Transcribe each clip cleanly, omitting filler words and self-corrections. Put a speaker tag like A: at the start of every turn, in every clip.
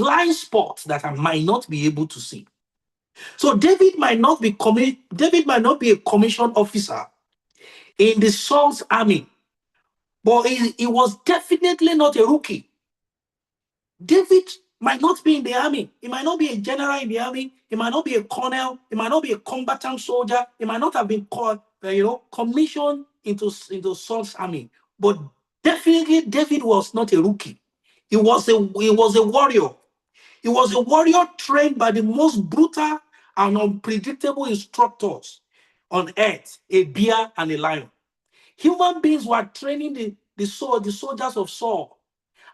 A: blind spots that I might not be able to see. So David might not be a commissioned officer in the Saul's army, but he was definitely not a rookie. David might not be in the army. He might not be a general in the army. He might not be a colonel. He might not be a combatant soldier. He might not have been commissioned into Saul's army. But definitely, David was not a rookie. He was a warrior. He was a warrior trained by the most brutal and unpredictable instructors on earth, a bear and a lion. Human beings were training the soldiers of Saul.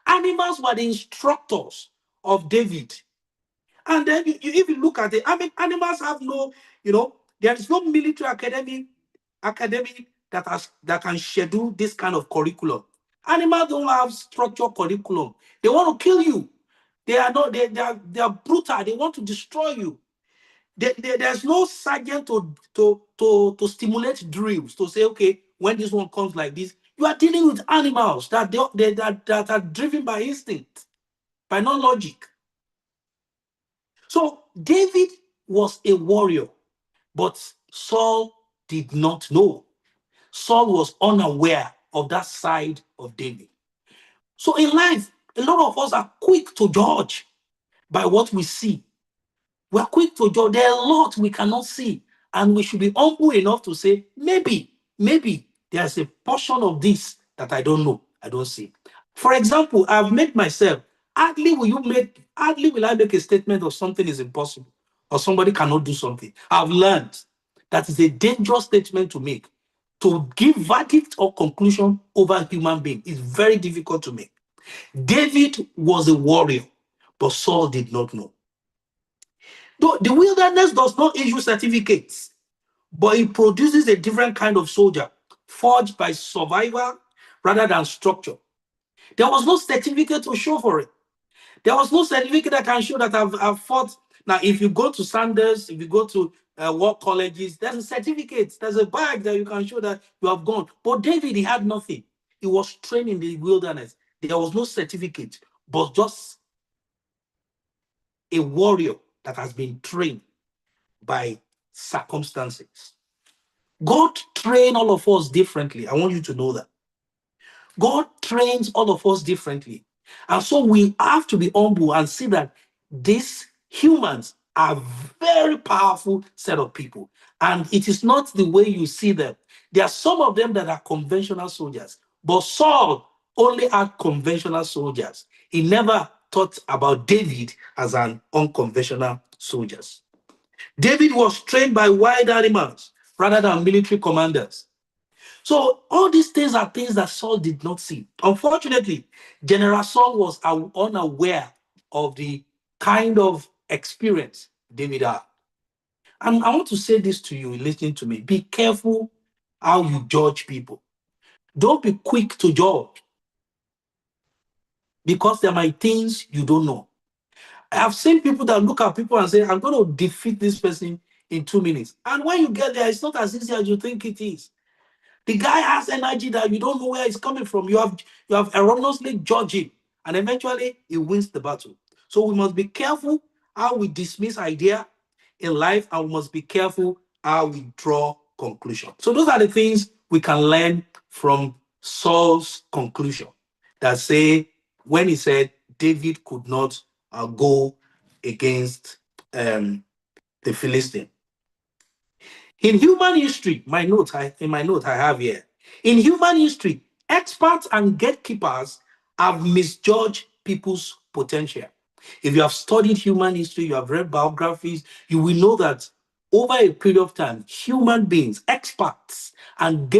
A: Animals were the instructors of David. And then if you look at it, I mean, animals have no, there is no military academy that can schedule this kind of curriculum. Animals don't have structured curriculum. They want to kill you. They are brutal. They want to destroy you. There's no sergeant to stimulate drills to say, okay, when this one comes like this, you are dealing with animals that are driven by instinct, by no logic. So David was a warrior, but Saul did not know. Saul was unaware of that side of David. So in life, a lot of us are quick to judge by what we see. We're quick to judge. There are a lot we cannot see. And we should be humble enough to say, maybe there's a portion of this that I don't know, I don't see. For example, I've made myself, hardly will I make a statement of something is impossible or somebody cannot do something. I've learned that is a dangerous statement to make. To give verdict or conclusion over human being is very difficult to make. David was a warrior, but Saul did not know. Though the wilderness does not issue certificates, but it produces a different kind of soldier, forged by survival rather than structure. There was no certificate to show for it. There was no certificate that can show that I've fought. Now, if you go to Sanders, if you go to work colleges, there's a certificate, there's a badge that you can show that you have gone. But David, he had nothing. He was trained in the wilderness. There was no certificate, but just a warrior that has been trained by circumstances. God trained all of us differently. I want you to know that. God trains all of us differently. And so we have to be humble and see that these humans are very powerful set of people. And it is not the way you see them. There are some of them that are conventional soldiers. But Saul only had conventional soldiers. He never thought about David as an unconventional soldier. David was trained by wild animals rather than military commanders. So all these things are things that Saul did not see. Unfortunately, General Saul was unaware of the kind of experience David had. And I want to say this to you, listening to me. Be careful how you judge people. Don't be quick to judge, because there might be things you don't know. I have seen people that look at people and say, I'm going to defeat this person in 2 minutes. And when you get there, it's not as easy as you think it is. The guy has energy that you don't know where it's coming from. You have erroneously judged him, and eventually he wins the battle. So we must be careful how we dismiss idea in life, and we must be careful how we draw conclusion. So those are the things we can learn from Saul's conclusion that say when he said David could not go against the Philistine. In human history, in my note I have here, in human history, experts and gatekeepers have misjudged people's potential. If you have studied human history, you have read biographies, you will know that over a period of time, human beings, experts and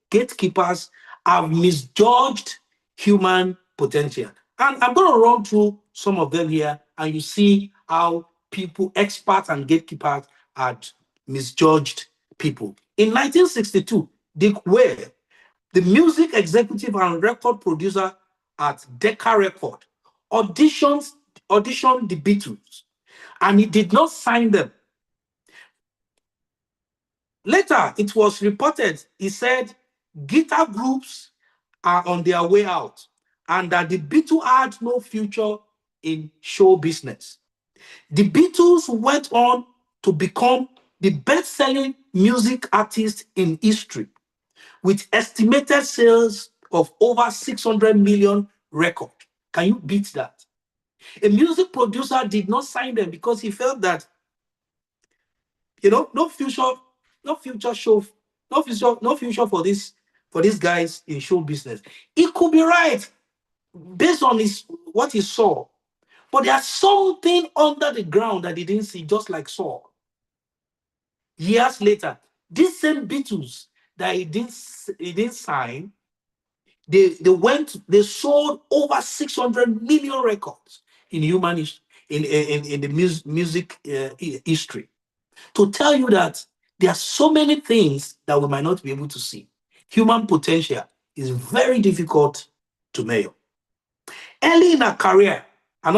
A: gatekeepers have misjudged human potential. And I'm going to run through some of them here, and you see how people, experts and gatekeepers, had misjudged people. In 1962, Dick Ware, the music executive and record producer at Decca Record, auditioned the Beatles, and he did not sign them. Later, it was reported, he said, guitar groups are on their way out, and that the Beatles had no future in show business. The Beatles went on to become the best-selling music artist in history, with estimated sales of over 600 million records. Can you beat that? A music producer did not sign them because he felt that, no future, no future show, no future for these guys in show business. He could be right based on what he saw, but there's something under the ground that he didn't see, just like Saul. Years later, these same Beatles that he didn't sign, they sold over 600 million records in in the music history. To tell you that there are so many things that we might not be able to see. Human potential is very difficult to measure. Early in her career, a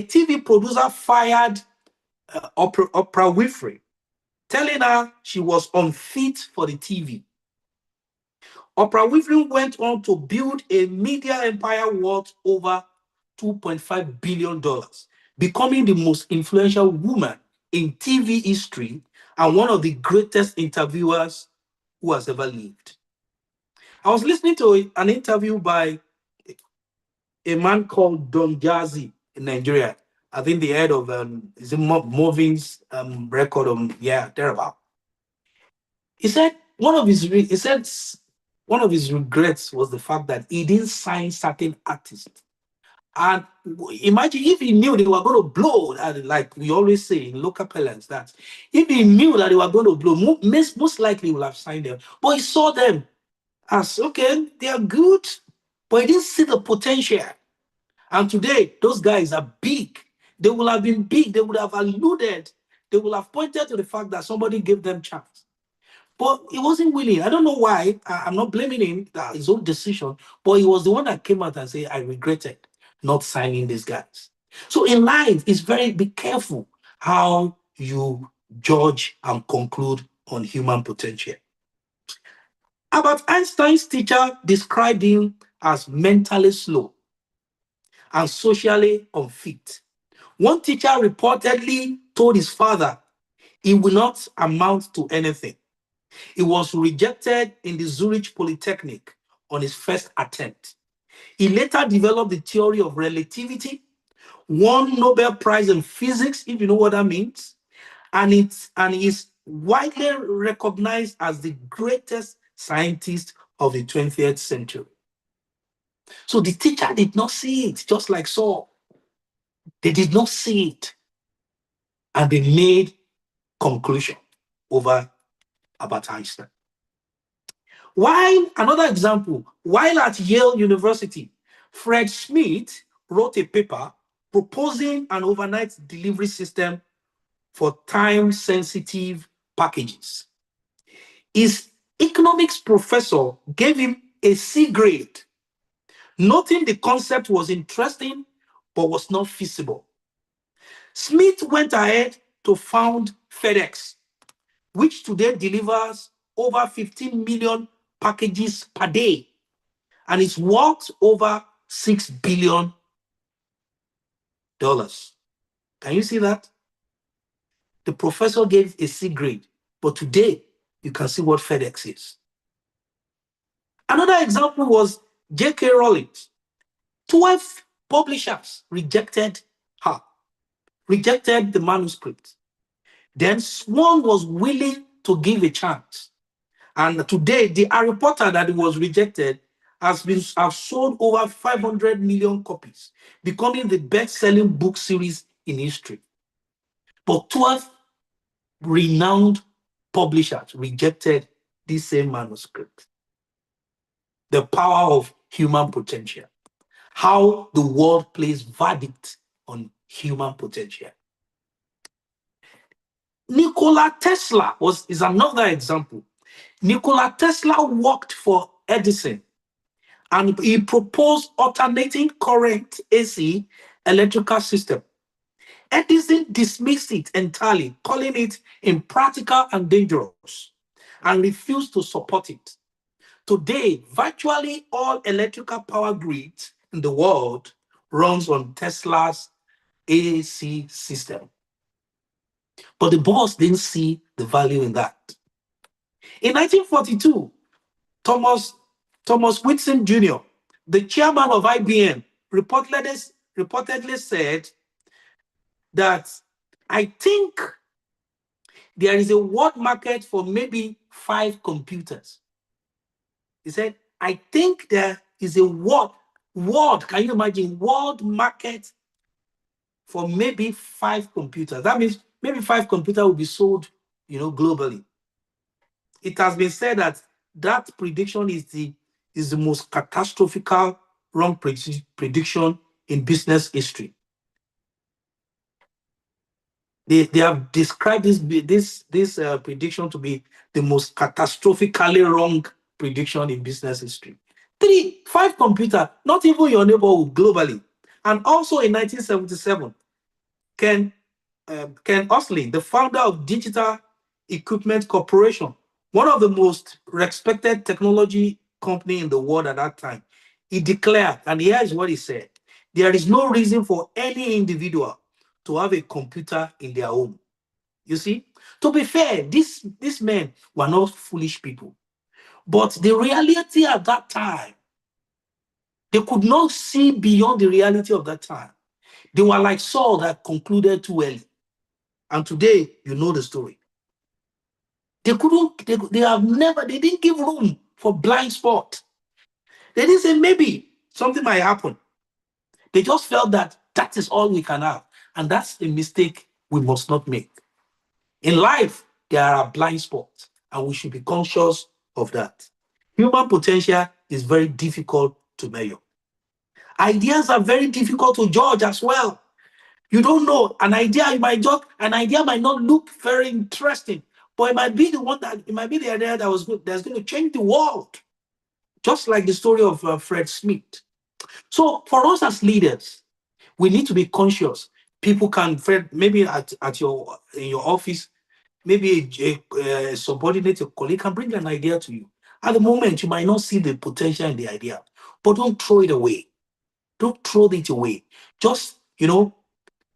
A: TV producer fired Oprah Winfrey, telling her she was unfit for the TV. Oprah Winfrey went on to build a media empire worth over $2.5 billion, becoming the most influential woman in TV history and one of the greatest interviewers who has ever lived. I was listening to an interview by a man called Don Jazzy in Nigeria. I think the head of is it Movin's record thereabout. He said one of his regrets was the fact that he didn't sign certain artists. And imagine if he knew they were going to blow, like we always say in local parlance, that if he knew that they were going to blow, most likely he would have signed them. But he saw them as, okay, they are good, but he didn't see the potential. And today, those guys are big. They will have been big. They would have alluded. They will have pointed to the fact that somebody gave them chance. But he wasn't willing. I don't know why. I'm not blaming him, that his own decision. But he was the one that came out and said, I regretted not signing these guys. So in life, be careful how you judge and conclude on human potential. Albert Einstein's teacher described him as mentally slow and socially unfit. One teacher reportedly told his father he will not amount to anything. He was rejected in the Zurich Polytechnic on his first attempt. He later developed the theory of relativity, won Nobel Prize in physics, if you know what that means, and is widely recognized as the greatest scientist of the 20th century. So the teacher did not see it, just like Saul. They did not see it. And they made conclusion over Albert Einstein. Another example, while at Yale University, Fred Smith wrote a paper proposing an overnight delivery system for time-sensitive packages. His economics professor gave him a C grade, noting the concept was interesting but was not feasible. Smith went ahead to found FedEx, which today delivers over 15 million packages per day and is worth over $6 billion. Can you see that? The professor gave a C grade, but today you can see what FedEx is. Another example was J.K. Rowling. 12 publishers rejected her, rejected the manuscript. Then one was willing to give a chance. And today, the Harry Potter that was rejected have sold over 500 million copies, becoming the best-selling book series in history. But 12 renowned publishers rejected this same manuscript. The power of human potential. How the world plays verdict on human potential. Nikola Tesla is another example. Nikola Tesla worked for Edison and he proposed alternating current AC electrical system. Edison dismissed it entirely, calling it impractical and dangerous, and refused to support it. Today, virtually all electrical power grids in the world runs on Tesla's AC system. But the boss didn't see the value in that. In 1942, Thomas, Thomas Whitson Jr., the chairman of IBM, reportedly said that I think there is a world market for maybe 5 computers. He said, I think there is a world, can you imagine, world market for maybe 5 computers. That means maybe 5 computers will be sold, globally. It has been said that that prediction is the most catastrophic wrong prediction in business history. They have described this prediction to be the most catastrophically wrong prediction in business history. 5 computers, not even your neighborhood globally. And also in 1977, Ken Osley, the founder of Digital Equipment Corporation, one of the most respected technology company in the world at that time, he declared, and here is what he said: there is no reason for any individual to have a computer in their home. You see, to be fair, these men were not foolish people. But the reality at that time, they could not see beyond the reality of that time. They were like Saul that concluded too early. And today, you know the story. They didn't give room for blind spot. They didn't say maybe something might happen. They just felt that is all we can have. And that's a mistake we must not make. In life, there are blind spots, and we should be conscious of that. Human potential is very difficult to measure. Ideas are very difficult to judge as well. You don't know. An idea might not look very interesting, but it might be the idea that's going to change the world. Just like the story of Fred Smith. So for us as leaders, we need to be conscious. People can, maybe in your office, maybe a subordinate, a colleague can bring an idea to you. At the moment, you might not see the potential in the idea, but don't throw it away. Don't throw it away. Just, you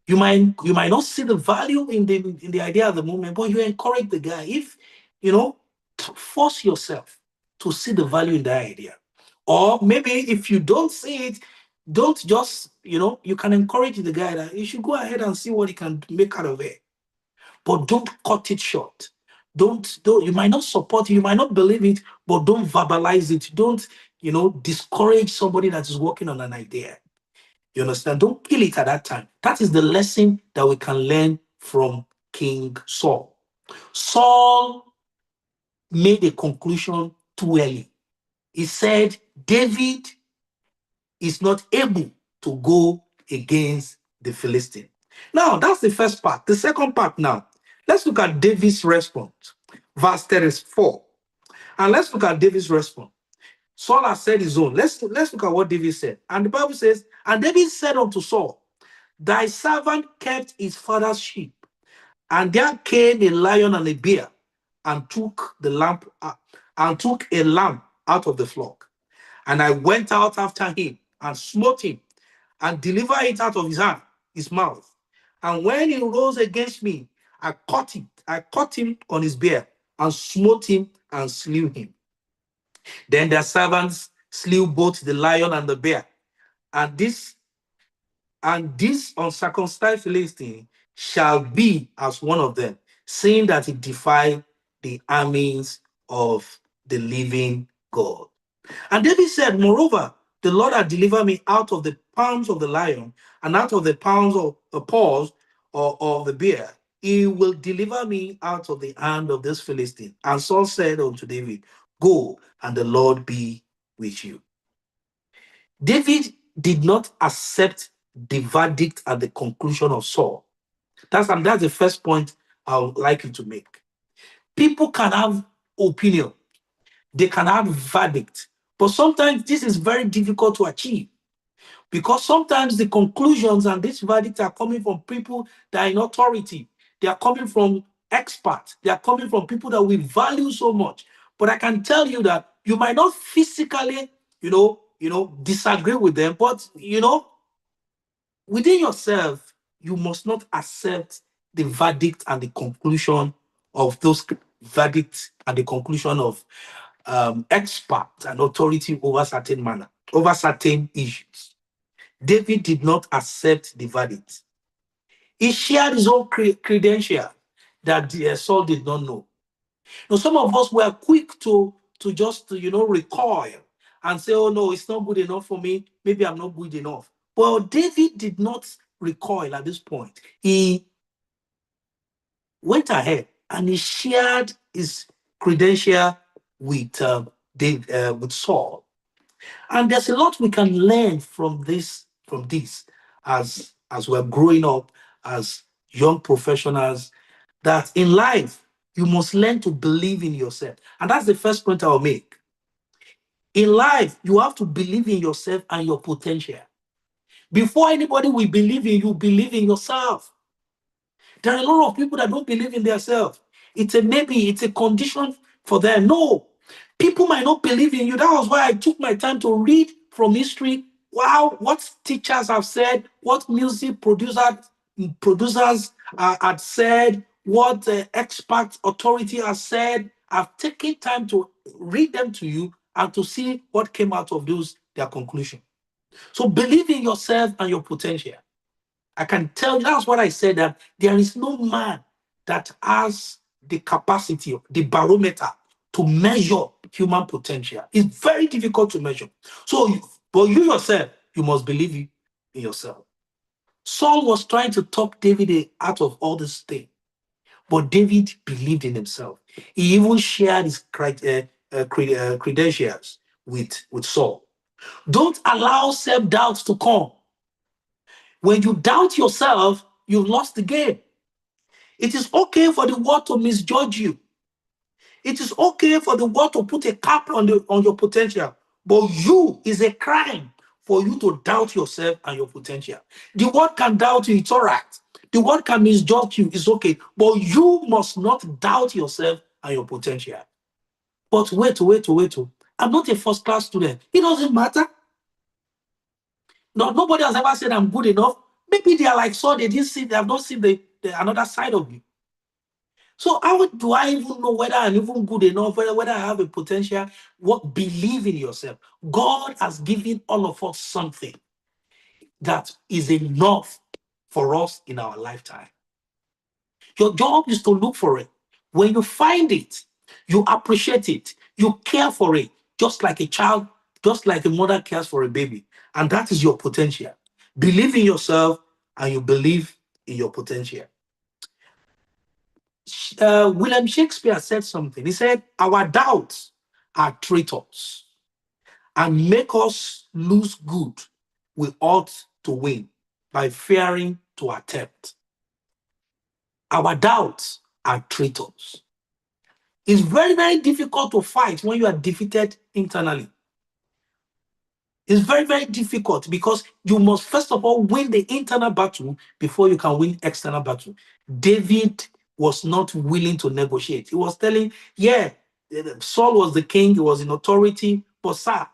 A: might not see the value in the idea at the moment, but you encourage the guy. If, force yourself to see the value in that idea. Or maybe if you don't see it, don't just, you can encourage the guy that you should go ahead and see what he can make out of it. But don't cut it short. Don't you might not support it, you might not believe it, but don't verbalize it. Don't, discourage somebody that is working on an idea. You understand? Don't kill it at that time. That is the lesson that we can learn from King Saul. Saul made a conclusion too early. He said, David is not able to go against the Philistine. Now, that's the first part. The second part now, let's look at David's response. Verse 34. And let's look at David's response. Saul has said his own. Let's look at what David said. And the Bible says, and David said unto Saul, thy servant kept his father's sheep, and there came a lion and a bear, and took a lamb out of the flock. And I went out after him, and smote him, and delivered it out of his mouth. And when he rose against me, I caught him on his bear, and smote him, and slew him. Then their servants slew both the lion and the bear. And this uncircumcised Philistine shall be as one of them, seeing that he defied the armies of the living God. And David said, moreover, the Lord had delivered me out of the palms of the lion and out of the paws of the bear. He will deliver me out of the hand of this Philistine. And Saul said unto David, go, and the Lord be with you. David did not accept the verdict at the conclusion of Saul. That's the first point I would like you to make. People can have opinion. They can have verdict. But sometimes this is very difficult to achieve. Because sometimes the conclusions and this verdict are coming from people that are in authority. They are coming from experts. They are coming from people that we value so much. But I can tell you that you might not physically, disagree with them, but, Within yourself, you must not accept the verdict and the conclusion of those verdicts and the conclusion of expert and authority over certain manner, over certain issues. David did not accept the verdict. He shared his own credential that Saul did not know. Now, some of us were quick to just recoil and say, "Oh no, it's not good enough for me. Maybe I'm not good enough." But David did not recoil at this point. He went ahead and he shared his credential with with Saul. And there's a lot we can learn from this, as we're growing up as young professionals, that in life you must learn to believe in yourself. And that's the first point I'll make. In life, you have to believe in yourself and your potential. Before anybody will believe in you, believe in yourself. There are a lot of people that don't believe in themselves. It's a condition for them. No, people might not believe in you. That was why I took my time to read from history. Wow, what teachers have said, what music producers had said, what expert authority has said. I've taken time to read them to you and to see what came out of their conclusion. So believe in yourself and your potential. I can tell you, that's what I said, that there is no man that has the capacity, the barometer to measure human potential. It's very difficult to measure. But you yourself, you must believe in yourself. Saul was trying to talk David out of all this thing, but David believed in himself. He even shared his credentials with Saul. Don't allow self-doubt to come. When you doubt yourself, you've lost the game. It is okay for the world to misjudge you. It is okay for the world to put a cap on your potential. But is a crime for you to doubt yourself and your potential. The world can doubt you, it's all right. The world can misjudge you, it's okay. But you must not doubt yourself and your potential. But wait. I'm not a first class student. It doesn't matter. No, nobody has ever said I'm good enough. Maybe they are like so they have not seen the another side of you. So how do I even know whether I'm even good enough, whether I have a potential? What believe in yourself. God has given all of us something that is enough for us in our lifetime. Your job is to look for it. When you find it, you appreciate it, you care for it, just like a child, just like a mother cares for a baby. And that is your potential. Believe in yourself and you believe in your potential. William Shakespeare said something. He said, "Our doubts are traitors and make us lose good we ought to win by fearing to attempt." Our doubts are traitors. It's very, very difficult to fight when you are defeated internally. It's very, very difficult because you must first of all win the internal battle before you can win external battle. David was not willing to negotiate. He was telling, yeah, Saul was the king, he was in authority, but sir,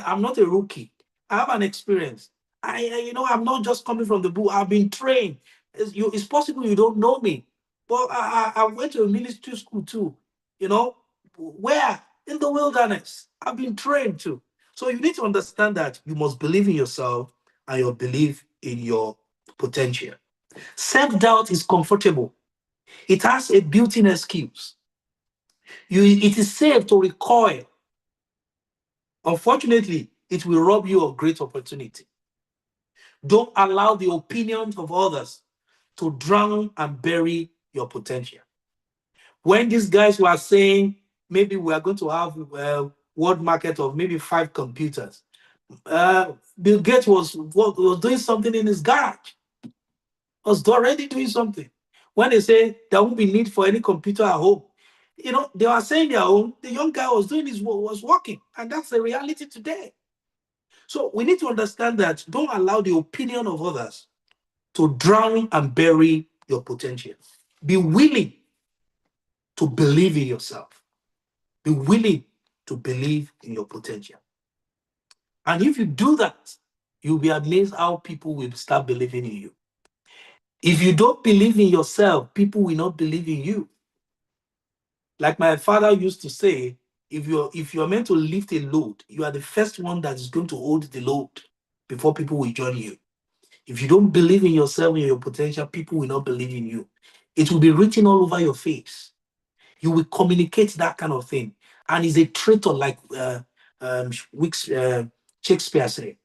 A: I'm not a rookie. I have an experience. I'm not just coming from the book. I've been trained. It's possible you don't know me, but I went to a military school too. You know, where? In the wilderness. I've been trained too. So you need to understand that you must believe in yourself and you believe in your potential. Self-doubt is comfortable. It has a built-in excuse. It is safe to recoil. Unfortunately, it will rob you of great opportunity. Don't allow the opinions of others to drown and bury your potential. When these guys were saying maybe we are going to have a world market of maybe 5 computers, Bill Gates was doing something in his garage, was already doing something. When they say there won't be need for any computer at home, they were saying their own. The young guy was doing his work, was working, and that's the reality today. So we need to understand that don't allow the opinion of others to drown and bury your potential. Be willing to believe in yourself. Be willing to believe in your potential. And if you do that, you'll be amazed how people will start believing in you. If you don't believe in yourself, people will not believe in you. Like my father used to say, if you're meant to lift a load, you are the first one that is going to hold the load before people will join you. If you don't believe in yourself and your potential, people will not believe in you. It will be written all over your face. You will communicate that kind of thing. And it's a traitor, like Shakespeare said.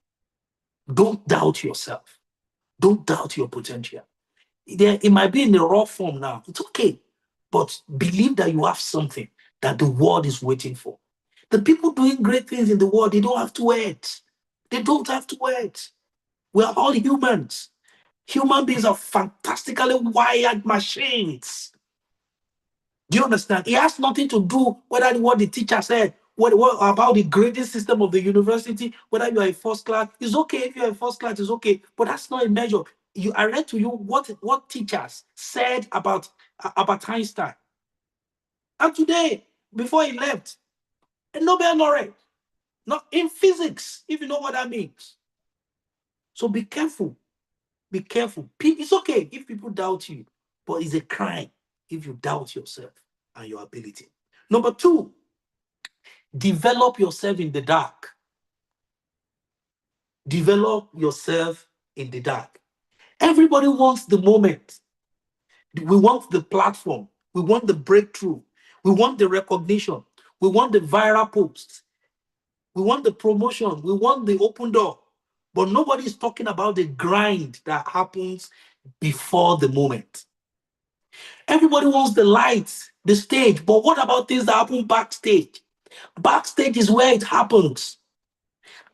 A: Don't doubt yourself. Don't doubt your potential. It might be in the raw form now. It's okay. But believe that you have something that the world is waiting for. The people doing great things in the world, they don't have to wait. They don't have to wait. We are all humans. Human beings are fantastically wired machines. Do you understand? It has nothing to do whether what the teacher said, what about the grading system of the university, whether you are in first class. It's okay if you're in first class, it's okay, but that's not a measure. I read to you what teachers said about Einstein. And today, before he left, a Nobel laureate, not in physics, if you know what that means. So be careful. Be careful. It's okay if people doubt you, but it's a crime if you doubt yourself and your ability. Number two, develop yourself in the dark. Develop yourself in the dark. Everybody wants the moment. We want the platform. We want the breakthrough. We want the recognition. We want the viral posts. We want the promotion. We want the open door. But nobody is talking about the grind that happens before the moment. Everybody wants the lights, the stage. But what about things that happen backstage? Backstage is where it happens.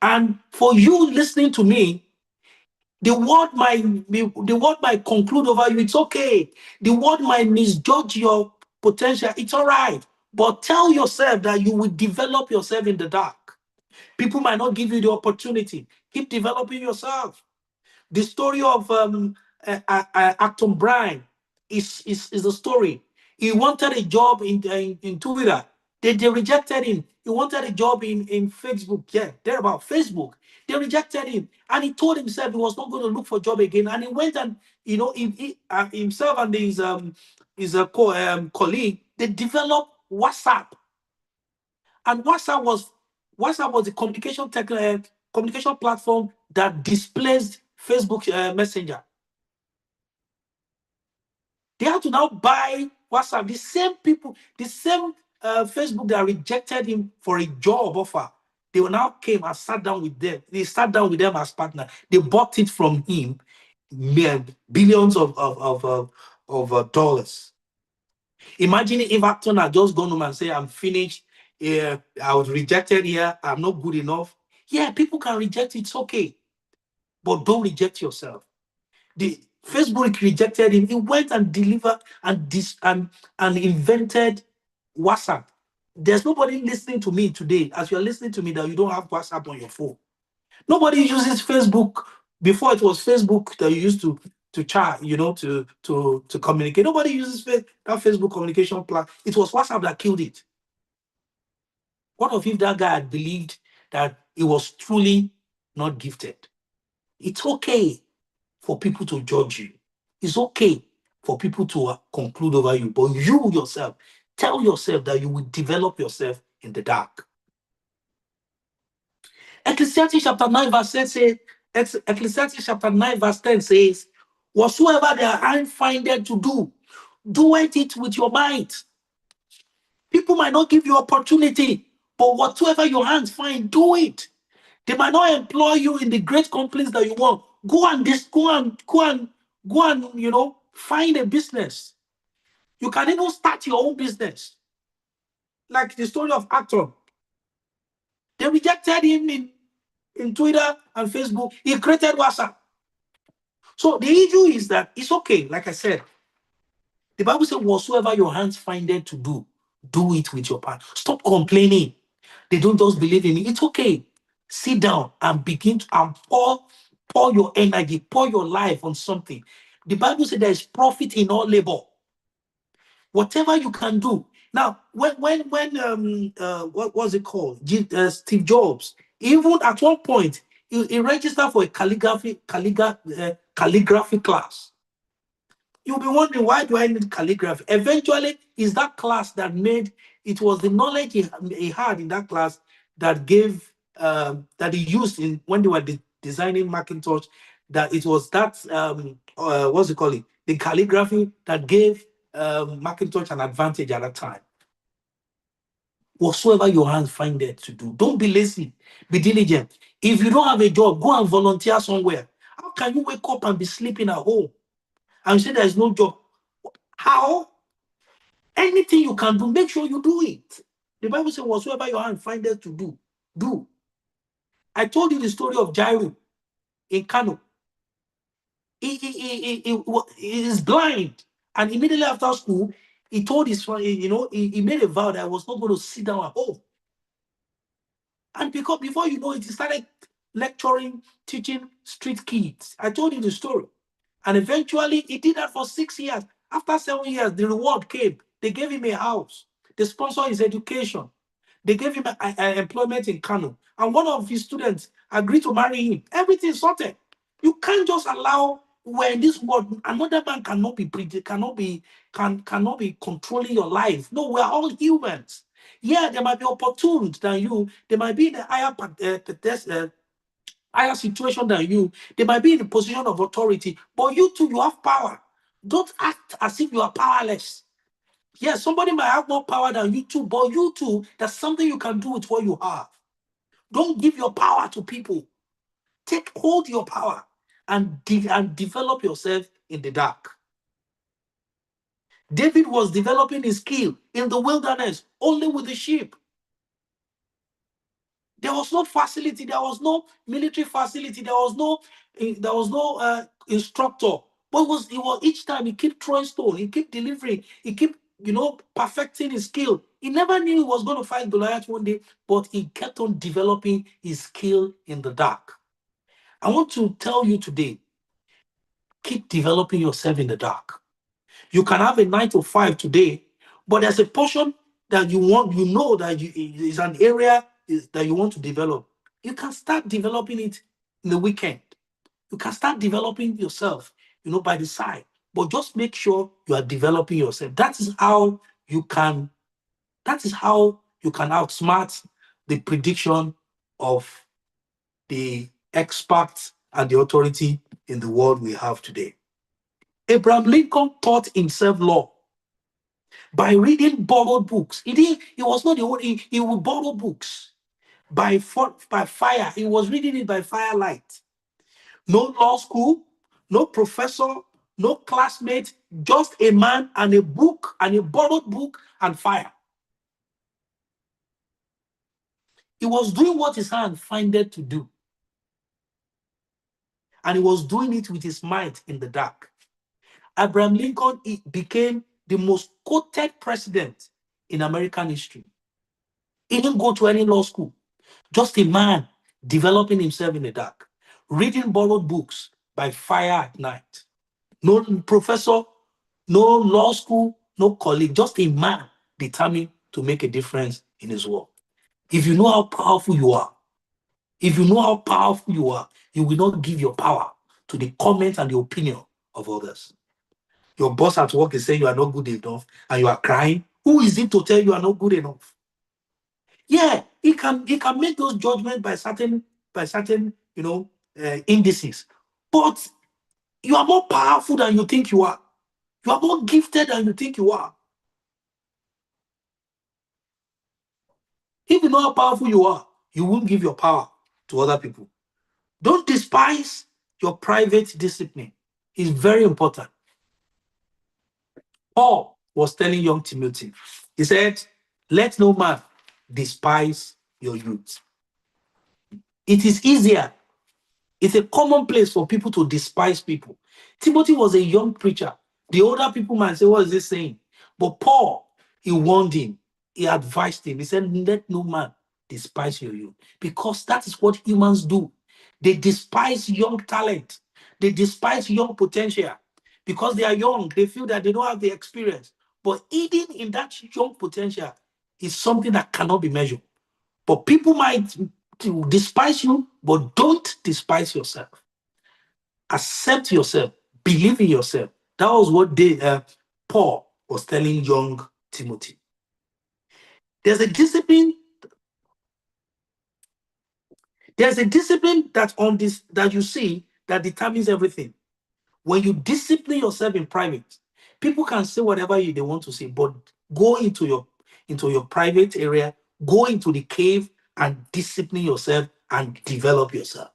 A: And for you listening to me, the world might conclude over you. It's okay. The world might misjudge your potential. It's all right. But tell yourself that you will develop yourself in the dark. People might not give you the opportunity. Keep developing yourself. The story of Acton Bryan is a story. He wanted a job in Twitter. They rejected him. He wanted a job in Facebook. Yeah, they're about Facebook. They rejected him. And he told himself he was not going to look for a job again. And he went and, himself and his colleague, they developed WhatsApp. And WhatsApp was the communication platform that displaced Facebook Messenger. They had to now buy WhatsApp. The same people, the same Facebook that rejected him for a job offer, they now came and sat down with them. They sat down with them as partner. They bought it from him, billions of dollars. Imagine if Acton had just gone home and said, "I'm finished. Yeah, I was rejected here. I'm not good enough." Yeah, people can reject it. It's okay, but don't reject yourself. The Facebook rejected him. He went and delivered and invented WhatsApp. There's nobody listening to me today, as you're listening to me, that you don't have WhatsApp on your phone. Nobody uses Facebook. Before, it was Facebook that you used to chat, to communicate. Nobody uses that Facebook communication plan. It was WhatsApp that killed it. What if that guy had believed that he was truly not gifted? It's okay for people to judge you. It's okay for people to conclude over you. But you yourself, tell yourself that you will develop yourself in the dark. Ecclesiastes chapter 9 verse 10 says, Ecclesiastes chapter 9 verse 10 says, whatsoever their hand findeth to do, do it with your might. People might not give you opportunity, but whatsoever your hands find, do it. They might not employ you in the great companies that you want. Go and find a business. You can even start your own business. Like the story of Acton. They rejected him in Twitter and Facebook. He created WhatsApp. So the issue is that it's okay, like I said. The Bible says, whatsoever your hands find it to do it with your power. Stop complaining. They don't just believe in me. It's okay. Sit down and begin to pour your energy, pour your life on something. The Bible says there is profit in all labor. Whatever you can do. Now, what was it called? Steve Jobs, even at one point, He registered for a calligraphy class. You'll be wondering, why do I need calligraphy? Eventually, is that class that made it was the knowledge he had in that class that gave that he used in when they were designing Macintosh. That it was that what's it called? The calligraphy that gave Macintosh an advantage at that time. Whatsoever your hands find it to do, don't be lazy, be diligent. If you don't have a job, go and volunteer somewhere. How can you wake up and be sleeping at home and say there's no job? How? Anything you can do, make sure you do it. The Bible says, whatsoever your hand findeth to do, do. I told you the story of Jairus in Kano. He is blind. And immediately after school, he told his son, he made a vow that I was not going to sit down at home. And because before you know it, he started lecturing, teaching street kids. I told you the story. And eventually, he did that for 6 years. After 7 years, the reward came. They gave him a house. They sponsored his education. They gave him an employment in Kano. And one of his students agreed to marry him. Everything sorted. You can't just allow, where in this world, another man cannot be controlling your life. No, we're all humans. Yeah, there might be opportunities than you. They might be in a higher situation than you. They might be in a position of authority, but you too, you have power. Don't act as if you are powerless. Yes, somebody might have more power than you too, but you too, there's something you can do with what you have. Don't give your power to people. Hold your power and develop yourself in the dark. David was developing his skill in the wilderness, only with the sheep. There was no facility. There was no military facility. There was no instructor. But it was each time he kept throwing stone. He kept delivering. He kept perfecting his skill. He never knew he was going to fight Goliath one day, but he kept on developing his skill in the dark. I want to tell you today, keep developing yourself in the dark. You can have a 9 to 5 today, but there's a portion that is an area that you want to develop. You can start developing it in the weekend. You can start developing yourself, by the side. But just make sure you are developing yourself. That is how you can outsmart the prediction of the experts and the authority in the world we have today. Abraham Lincoln taught himself law by reading borrowed books. He was not the only, he would borrow books by fire. He was reading it by firelight. No law school, no professor, no classmate, just a man and a book and a borrowed book and fire. He was doing what his hand findeth to do. And he was doing it with his might in the dark. Abraham Lincoln became the most quoted president in American history. He didn't go to any law school. Just a man developing himself in the dark, reading borrowed books by fire at night. No professor, no law school, no colleague, just a man determined to make a difference in his world. If you know how powerful you are, you will not give your power to the comment and the opinion of others. Your boss at work is saying you are not good enough and you are crying. Who is it to tell you are not good enough? Yeah, he can make those judgments by certain indices. But you are more powerful than you think you are. You are more gifted than you think you are. If you know how powerful you are, you won't give your power to other people. Don't despise your private discipline. It's very important. Paul was telling young Timothy, he said, let no man despise your youth. It is easier. It's a commonplace for people to despise people. Timothy was a young preacher. The older people might say, what is this saying? But Paul, he warned him. He advised him. He said, let no man despise your youth. Because that is what humans do. They despise young talent. They despise young potential. Because they are young, they feel that they don't have the experience. But hidden in that young potential is something that cannot be measured. But people might despise you But don't despise yourself. Accept yourself. Believe in yourself. That was what Paul was telling young Timothy. There's a discipline. There's a discipline that on this that you see that determines everything. When you discipline yourself in private, people can say whatever they want to say, but go into your private area, go into the cave and discipline yourself and develop yourself.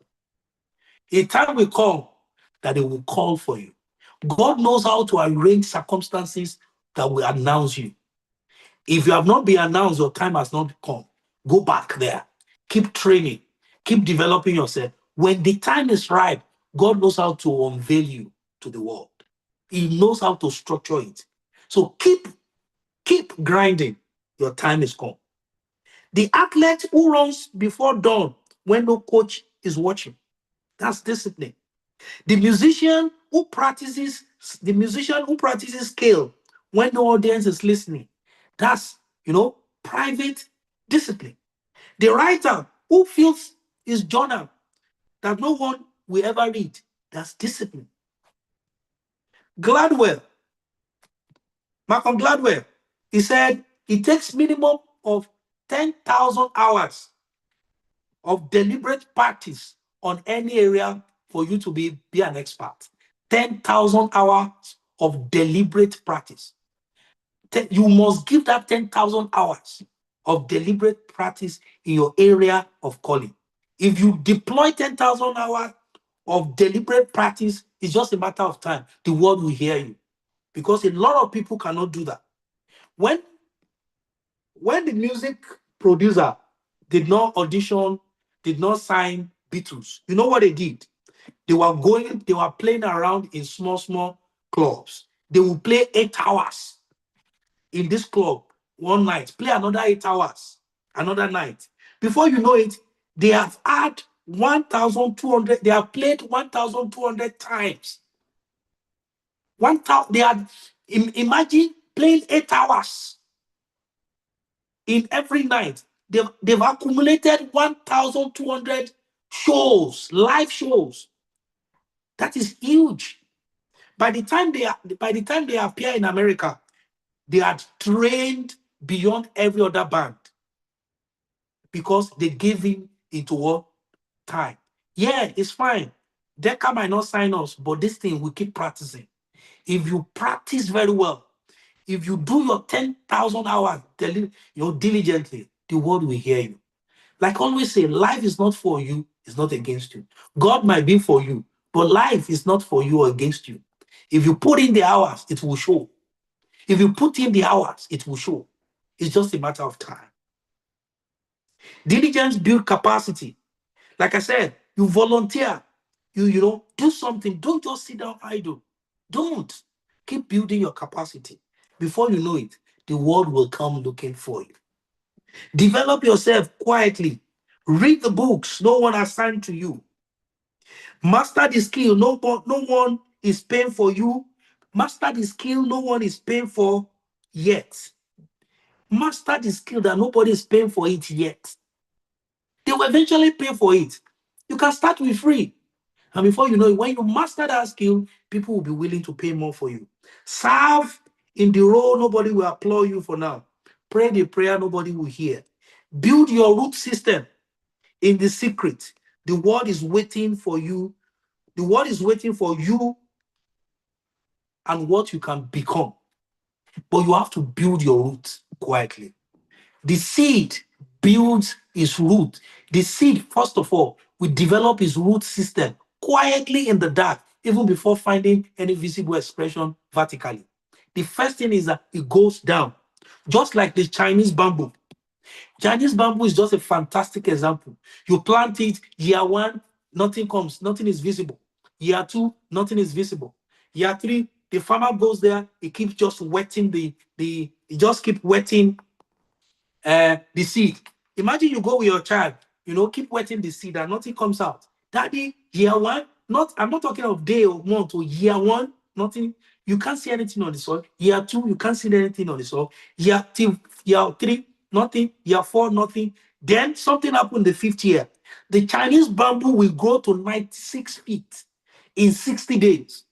A: A time will come that they will call for you. God knows how to arrange circumstances that will announce you. If you have not been announced, your time has not come. Go back there. Keep training. Keep developing yourself. When the time is right, God knows how to unveil you to the world. He knows how to structure it. So keep grinding. Your time is come. The athlete who runs before dawn when no coach is watching. That's discipline. The musician who practices scale when no audience is listening. That's private discipline. The writer who feels his journal that no one will ever read. That's discipline. Malcolm Gladwell, he said it takes minimum of 10,000 hours of deliberate practice on any area for you to be an expert. 10,000 hours of deliberate practice. You must give that 10,000 hours of deliberate practice in your area of calling. If you deploy 10,000 hours of deliberate practice, it's just a matter of time. The world will hear you. Because a lot of people cannot do that. When the music producer did not audition, did not sign Beatles, you know what they did? They were playing around in small clubs. They will play 8 hours in this club one night, play another 8 hours, another night. Before you know it, they have had 1,200, they have played 1,200 times. Imagine playing 8 hours in every night. They've accumulated 1,200 shows, live shows. That is huge. By the time they appear in America, they had trained beyond every other band because they gave in into what time. Yeah, it's fine. Decca might not sign us, but this thing we keep practicing. If you practice very well, if you do your 10,000 hours diligently, the world will hear you. Like I always say, life is not for you, it's not against you. God might be for you, but life is not for you or against you. If you put in the hours, it will show. If you put in the hours, it will show. It's just a matter of time. Diligence builds capacity. Like I said, you volunteer. You do something. Don't just sit down idle. Don't. Keep building your capacity. Before you know it, the world will come looking for you. Develop yourself quietly. Read the books no one assigned to you. Master the skill no one is paying for you. Master the skill no one is paying for yet. Master the skill that nobody is paying for it yet. They will eventually pay for it. You can start with free. And before you know it, when you master that skill, people will be willing to pay more for you. Serve in the role nobody will applaud you for now. Pray the prayer nobody will hear. Build your root system in the secret. The world is waiting for you. The world is waiting for you and what you can become. But you have to build your root quietly. The seed builds its root. The seed, first of all, will develop its root system quietly in the dark, even before finding any visible expression vertically. The first thing is that it goes down, just like the Chinese bamboo. Chinese bamboo is just a fantastic example. You plant it, year 1, nothing comes, nothing is visible. Year 2, nothing is visible. Year 3, the farmer goes there, he keeps just wetting he just keep wetting the seed. Imagine you go with your child, keep wetting the seed and nothing comes out. Daddy, year 1, I'm not talking of day or month or year 1, nothing. You can't see anything on the soil. Year 2, you can't see anything on the soil. Year 3, nothing. Year 4, nothing. Then something happened the 5th year. The Chinese bamboo will grow to 96 feet in 60 days.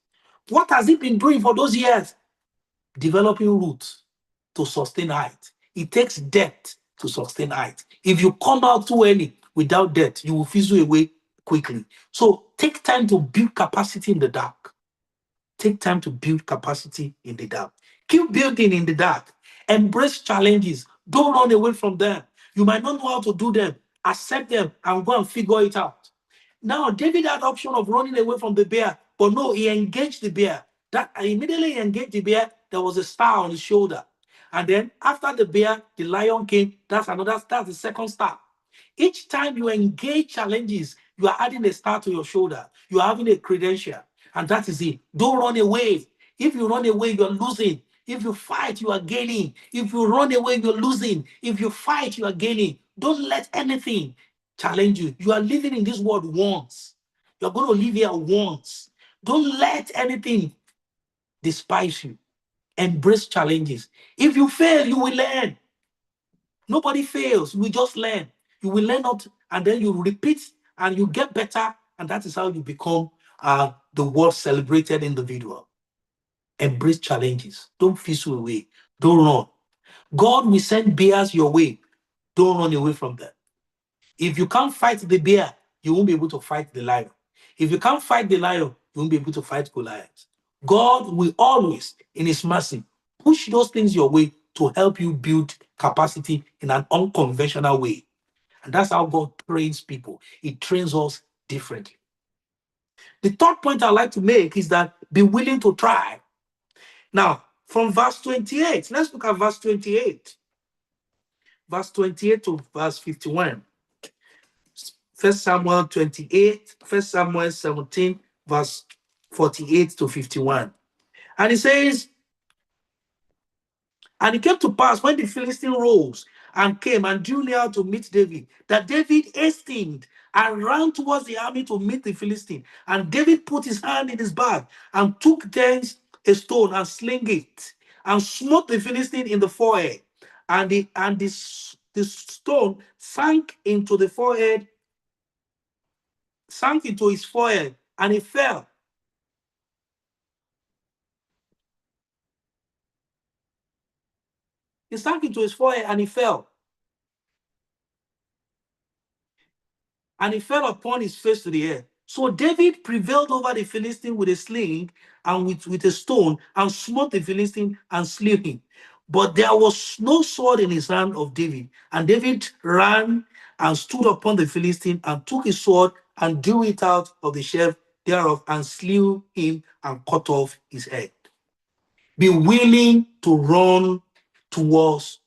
A: What has it been doing for those years? Developing roots to sustain height. It takes depth to sustain height. If you come out too early without depth, you will fizzle away quickly. So take time to build capacity in the dark. Take time to build capacity in the dark. Keep building in the dark. Embrace challenges. Don't run away from them. You might not know how to do them. Accept them and go and figure it out. Now, David had the option of running away from the bear, but no, he engaged the bear. That immediately he engaged the bear, there was a star on his shoulder. And then after the bear, the lion came. That's the second star. Each time you engage challenges, you are adding a star to your shoulder. You are having a credential. And that is it. Don't run away. If you run away, you're losing. If you fight, you are gaining. If you run away, you're losing. If you fight, you are gaining. Don't let anything challenge you. You are living in this world once. You're going to live here once. Don't let anything despise you. Embrace challenges. If you fail, you will learn. Nobody fails. We just learn. You will learn out, and then you repeat, and you get better, and that is how you become the world celebrated individual. Embrace challenges. Don't fizzle away. Don't run. God will send bears your way. Don't run away from them. If you can't fight the bear, you won't be able to fight the lion. If you can't fight the lion, you won't be able to fight Goliath. God will always, in his mercy, push those things your way to help you build capacity in an unconventional way. And that's how God trains people. He trains us differently. The third point I'd like to make is that be willing to try. Now, from verse 28, let's look at verse 28. Verse 28 to verse 51. 1 Samuel 28, 1 Samuel 17, verse 48 to 51. And it says, and it came to pass when the Philistine rose and came and drew near to meet David, that David hastened and ran towards the army to meet the Philistine. And David put his hand in his bag and took thence a stone and sling it and smote the Philistine in the forehead. And the stone sank into his forehead, and he fell. He sank into his forehead and he fell. And he fell upon his face to the earth. So David prevailed over the Philistine with a sling and with a stone, and smote the Philistine and slew him. But there was no sword in his hand of David. And David ran and stood upon the Philistine and took his sword and drew it out of the sheath thereof and slew him and cut off his head. Be willing to run towards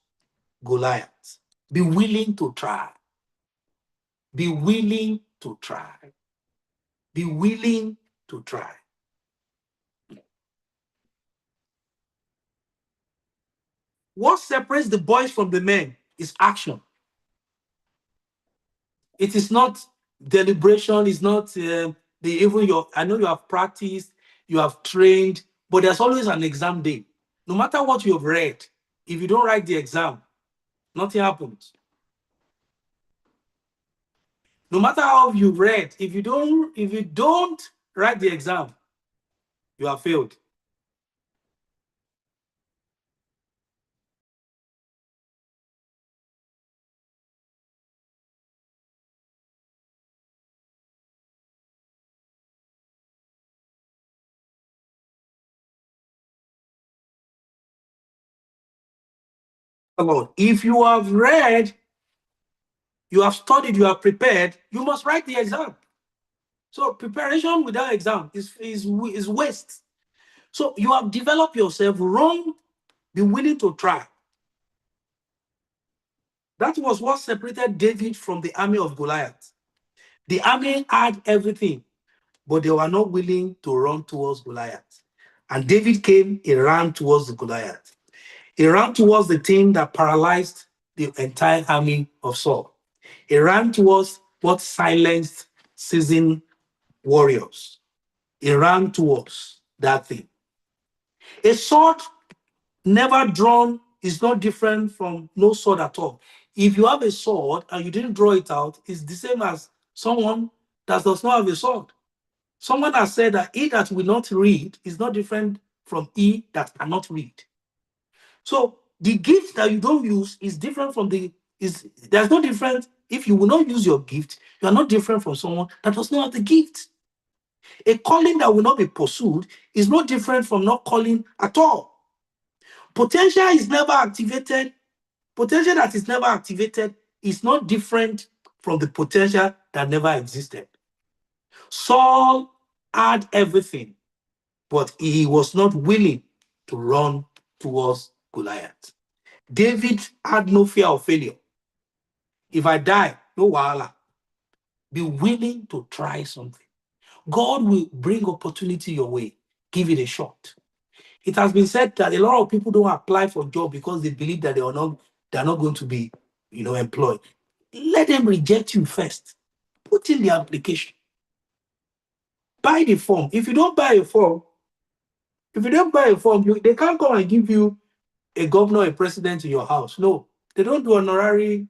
A: Goliath. Be willing to try. Be willing to try. Be willing to try. What separates the boys from the men is action. It is not deliberation. It's not I know you have practiced, you have trained, but there's always an exam day. No matter what you have read, if you don't write the exam, nothing happens. No matter how you've read, if you don't write the exam, you have failed. Lord, if you have read, you have studied, you have prepared, you must write the exam. So preparation without exam is waste. So you have developed yourself wrong, be willing to try. That was what separated David from the army of Goliath. The army had everything, but they were not willing to run towards Goliath. And David came, he ran towards the Goliath. He ran towards the thing that paralyzed the entire army of Saul. He ran towards what silenced seasoned warriors. He ran towards that thing. A sword never drawn is not different from no sword at all. If you have a sword and you didn't draw it out, it's the same as someone that does not have a sword. Someone has said that he that will not read is not different from he that cannot read. So the gift that you don't use is different from there's no difference. If you will not use your gift, you are not different from someone that does not have the gift. A calling that will not be pursued is no different from not calling at all. Potential is never activated. Potential that is never activated is not different from the potential that never existed. Saul had everything, but he was not willing to run towards Goliath. David had no fear of failure. If I die, no wahala. Be willing to try something. God will bring opportunity your way. Give it a shot. It has been said that a lot of people don't apply for a job because they believe that they're not going to be, employed. Let them reject you first. Put in the application. Buy the form. If you don't buy a form, they can't come and give you a governor, a president in your house. No, they don't do honorary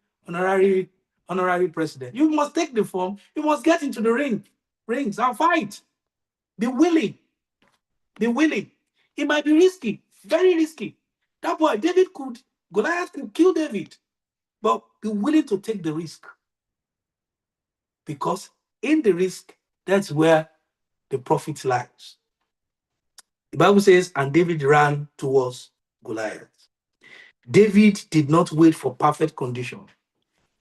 A: president. You must take the form. You must get into the rings and fight. Be willing. Be willing. It might be risky, very risky. That boy, Goliath could kill David, but be willing to take the risk. Because in the risk, that's where the profit lies. The Bible says, and David ran towards Goliath. David did not wait for perfect condition.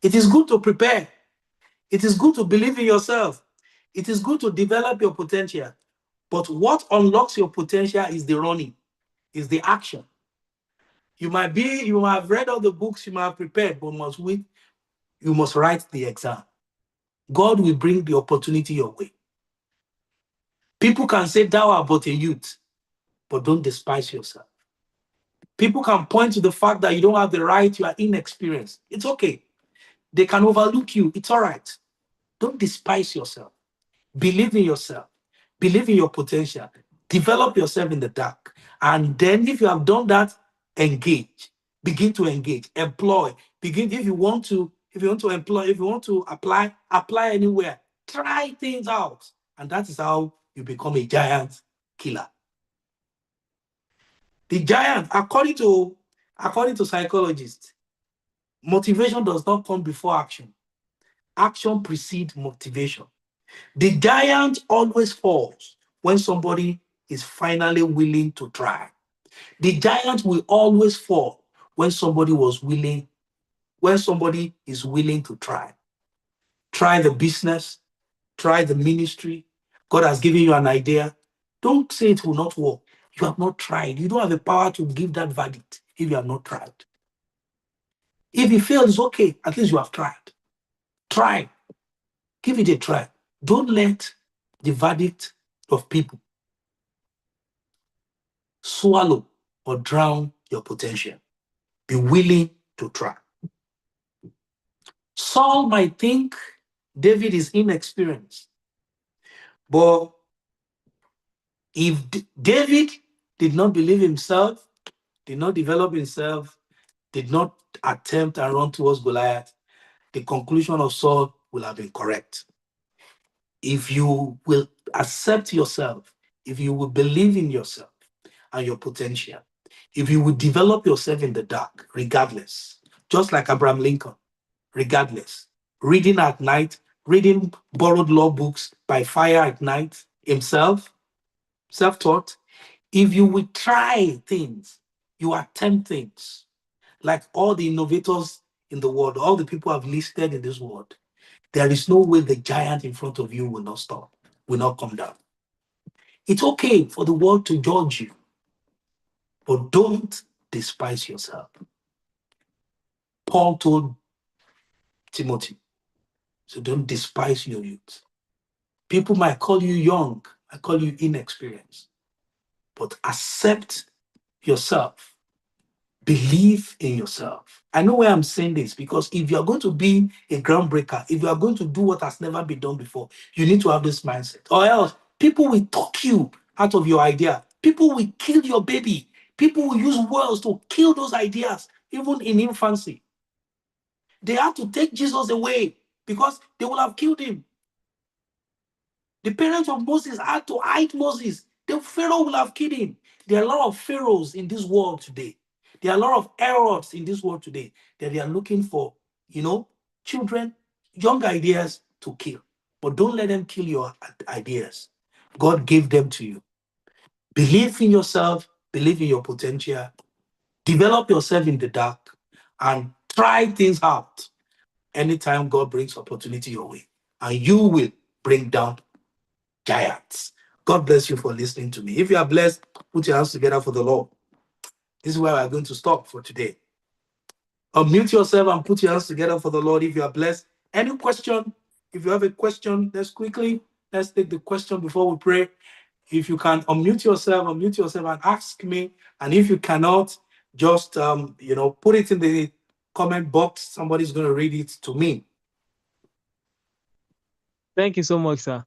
A: It is good to prepare. It is good to believe in yourself. It is good to develop your potential. But what unlocks your potential is the running, is the action. You might have read all the books, you might have prepared, but you must write the exam. God will bring the opportunity your way. People can say thou art but a youth, but don't despise yourself. People can point to the fact that you don't have the right, you are inexperienced. It's okay. They can overlook you. It's all right. Don't despise yourself. Believe in yourself. Believe in your potential. Develop yourself in the dark. And then if you have done that, engage. Begin to engage. Employ. If you want to employ, if you want to apply anywhere. Try things out. And that is how you become a giant killer. The giant, according to psychologists, motivation does not come before action. Action precedes motivation. The giant always falls when somebody is finally willing to try. The giant will always fall when somebody is willing to try. Try the business, try the ministry. God has given you an idea. Don't say it will not work. You have not tried. You don't have the power to give that verdict if you have not tried. If it fails, okay. At least you have tried. Try. Give it a try. Don't let the verdict of people swallow or drown your potential. Be willing to try. Saul might think David is inexperienced, but if David did not believe himself, did not develop himself, did not attempt and run towards Goliath, the conclusion of Saul will have been correct. If you will accept yourself, if you will believe in yourself and your potential, if you will develop yourself in the dark, regardless, just like Abraham Lincoln, regardless, reading at night, reading borrowed law books by fire at night, himself, self-taught, if you will try things, you attempt things, like all the innovators in the world, all the people I've listed in this world, there is no way the giant in front of you will not stop, will not come down. It's okay for the world to judge you, but don't despise yourself. Paul told Timothy, so don't despise your youth. People might call you young, might call you inexperienced, but accept yourself. Believe in yourself. I know why I'm saying this, because if you are going to be a groundbreaker, if you are going to do what has never been done before, you need to have this mindset. Or else, people will talk you out of your idea. People will kill your baby. People will use words to kill those ideas, even in infancy. They had to take Jesus away because they will have killed him. The parents of Moses had to hide Moses. The Pharaoh will have killed him. There are a lot of pharaohs in this world today. There are a lot of Herods in this world today that they are looking for, children, young ideas to kill. But don't let them kill your ideas. God gave them to you. Believe in yourself, believe in your potential, develop yourself in the dark, and try things out anytime God brings opportunity your way. And you will bring down giants. God bless you for listening to me. If you are blessed, put your hands together for the Lord. This is where we are going to stop for today. Unmute yourself and put your hands together for the Lord if you are blessed. Any question? If you have a question, let's take the question before we pray. If you can unmute yourself and ask me. And if you cannot, just put it in the comment box. Somebody's going to read it to me.
B: Thank you so much, sir.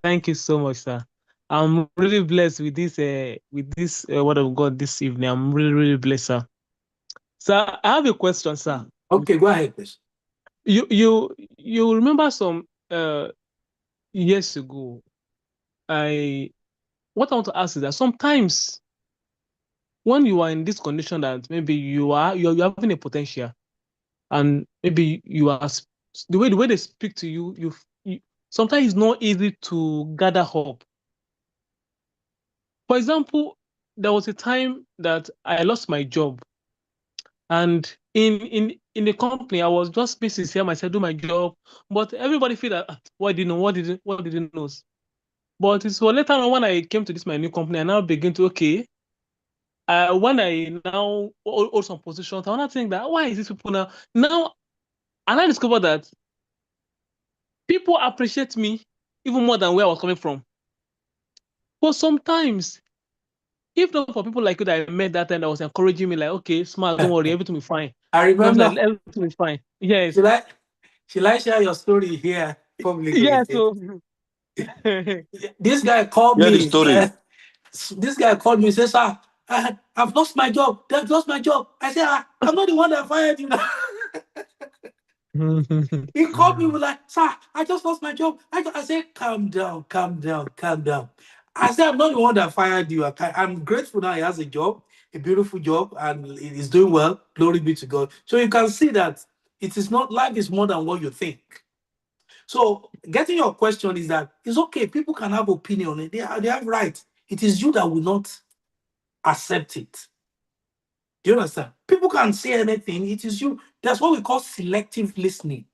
B: Thank you so much, sir. I'm really blessed with this word of God this evening. I'm really, really blessed, sir. Sir, I have a question, sir.
A: Okay, go ahead, please.
B: You remember some years ago, what I want to ask is that sometimes when you are in this condition that maybe you're having a potential, and maybe you are the way they speak to you, sometimes it's not easy to gather up. For example, there was a time that I lost my job, and in the company I was just being sincere myself, do my job, but everybody feel that what did you know? But it's for later on when I came to this my new company, I now begin to when I now hold some positions, I want to think that why is these people now, and I discovered that people appreciate me even more than where I was coming from. But sometimes, if not for people like you that I met that time that was encouraging me, like, okay, smart, don't worry, everything will be fine.
A: I remember.
B: Like, everything will be fine. Yes.
A: Should I share your story here publicly?
B: Yeah, so
A: this guy called
C: Yeah, the
A: me.
C: story.
A: This guy called me and said, "Sir, I've lost my job. They've lost my job." I said, "I'm not the one that fired you." He called me with like, "Sir, I just lost my job." I said, "Calm down, calm down, calm down." I said, "I'm not the one that fired you. I'm grateful now he has a job, a beautiful job, and he's doing well. Glory be to God." So you can see that it is not, life is more than what you think. So getting your question is that it's okay. People can have opinion. They have right. It is you that will not accept it. Do you understand? People can say anything. It is you. That's what we call selective listening.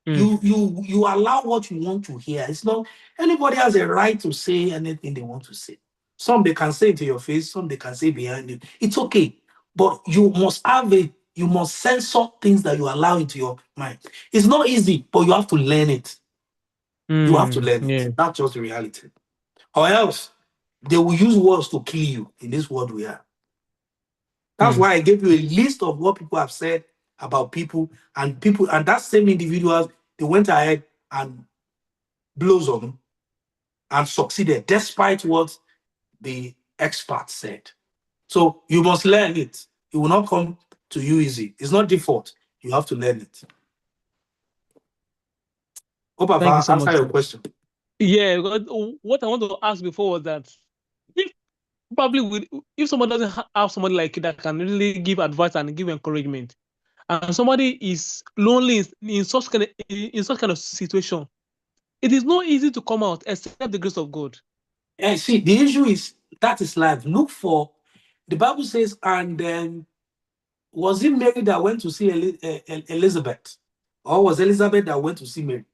A: You allow what you want to hear. It's not anybody has a right to say anything they want to say. Some they can say it to your face, some they can say behind you. It's okay. But you must censor things that you allow into your mind. It's not easy, but you have to learn it. You have to learn it. That's just the reality. Or else they will use words to kill you in this world we are. That's why I gave you a list of what people have said about people, and that same individuals, they went ahead and blossomed and succeeded despite what the experts said. So you must learn it. It will not come to you easy. It's not default. You have to learn it. Hope I've answered your question.
B: Yeah, what I want to ask before was that if somebody doesn't have somebody like you that can really give advice and give encouragement, and somebody is lonely in such kind of situation, it is not easy to come out except the grace of God.
A: And see, the issue is that is life. Look for the Bible says, and then was it Mary that went to see Elizabeth, or was Elizabeth that went to see Mary?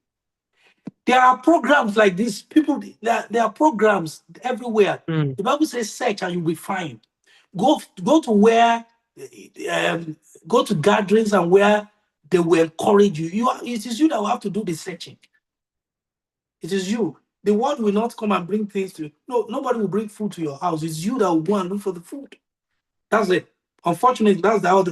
A: There are programs like this. People, there are programs everywhere. The Bible says, "Search and you'll be fine." Go to where, go to gatherings and where they will encourage you. It is you that will have to do the searching. It is you. The world will not come and bring things to you. No, nobody will bring food to your house. It's you that will go and look for the food. That's it. Unfortunately, that's how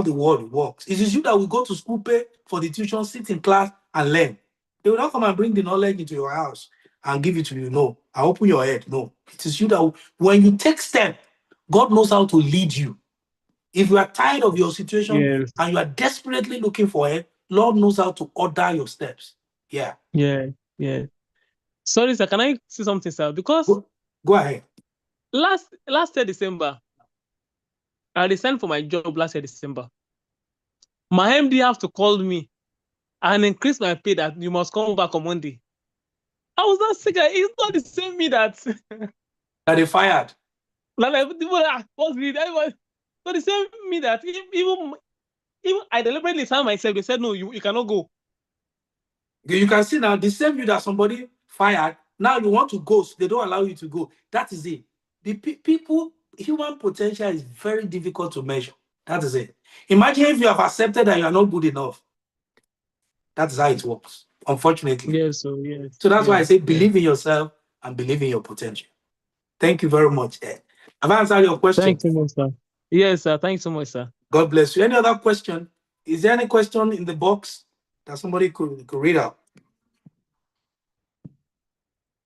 A: the world works. It is you that will go to school, pay for the tuition, sit in class, and learn. They will not come and bring the knowledge into your house and give it to you. No, I open your head. No, it is you that when you take step, God knows how to lead you. If you are tired of your situation and you are desperately looking for it, Lord knows how to order your steps. Yeah.
B: Yeah. Yeah. Sorry, sir. Can I say something, sir? Because
A: Go ahead.
B: last year December, I resigned for my job last year December. My MD have to call me and increase my pay that you must come back on Monday. I was not sick. It's not the same me that
A: That they fired.
B: like what's it? So the same me that even I deliberately signed myself. They said no, you cannot go.
A: You can see now the same you that somebody fired. Now you want to go, so they don't allow you to go. That is it. The people, human potential is very difficult to measure. That is it. Imagine if you have accepted that you are not good enough. That's how it works, unfortunately.
B: Yes, so yes.
A: So that's why I
B: Yes,
A: say believe in yourself and believe in your potential. Thank you very much, Ed. Have I answered your question?
B: Thanks so much, sir. Yes, sir. Thanks so much, sir.
A: God bless you. Any other question? Is there any question in the box that somebody could read out?